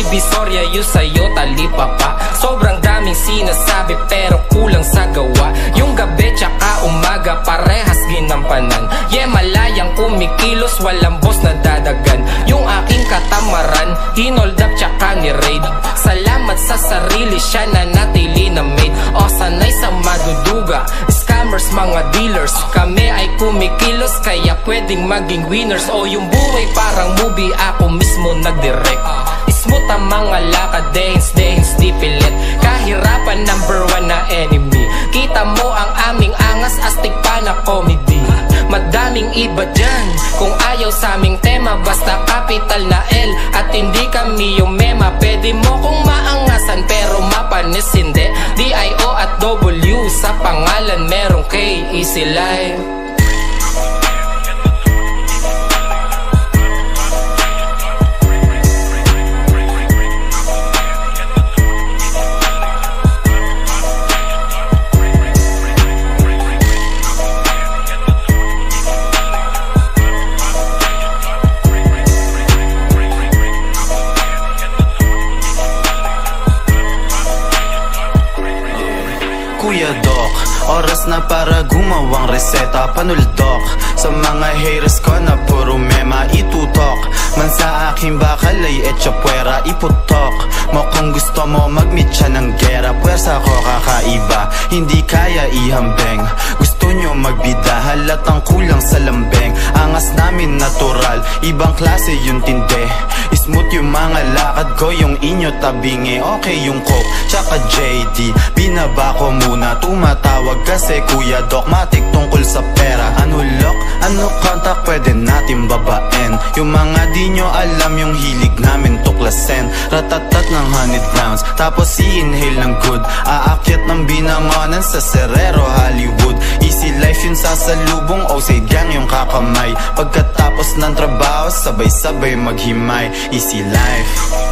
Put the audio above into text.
Divisoria yung sa'yo talipa pa. Sobrang daming sinasabi pero kulang sa gawa. Yung gabi tsaka umaga parehas ginampanan. Malayang kumikilos, walang boss na dadagan. Yung aking katamaran, hinold up tsaka ni-raid. Salamat sa sarili, siya na natili na made. O sanay sa maduduga, scammers, mga dealers. Kami ay kumikilos, kaya pwedeng maging winners. O yung buhay parang movie, ako mismo nagdirect. Smooth ang mga lakad, dehins, di pilit. Kahirapan number one na enemy. Kita mo ang aming angas, astig pa na comedy. Madaming iba dyan, kung ayaw sa aming tema, basta capital na L at hindi kami yung mema. Pwede mo kong maangasan pero mapanis hindi. D-I-O at W sa pangalan merong K. Easy life. Kuya Doc, oras na para gumawang reseta. Panuldok sa mga haters ko na puro mema itutok. Man sa aking bakal ay etcha puwera iputok mo kung gusto mo mag-meet siya ng gera. Pwersa ko kakaiba, hindi kaya ihambeng. Gusto nyo magbida, halatang kulang sa lambeng. Angas namin natural, ibang klase yung tinde. Smooth yung mga lakad ko, yung inyo tabingi. Okay yung coke, tsaka JD. Binaba ko muna, tumatawag kasi Kuya Doc matik tungkol sa pera. Ano lock, ano contact, pwede natin babaen. Yung mga di nyo alam, yung hilig namin tuklasen. Ratatat ng 100 rounds, tapos i-inhale ng good. Aakyat ng binangonan sa Serrero, Hollywood. Easy life yun sasalubong, OC gang yung kakamay. Pagkatapos ng trabaho, sabay-sabay maghimay. Easy life.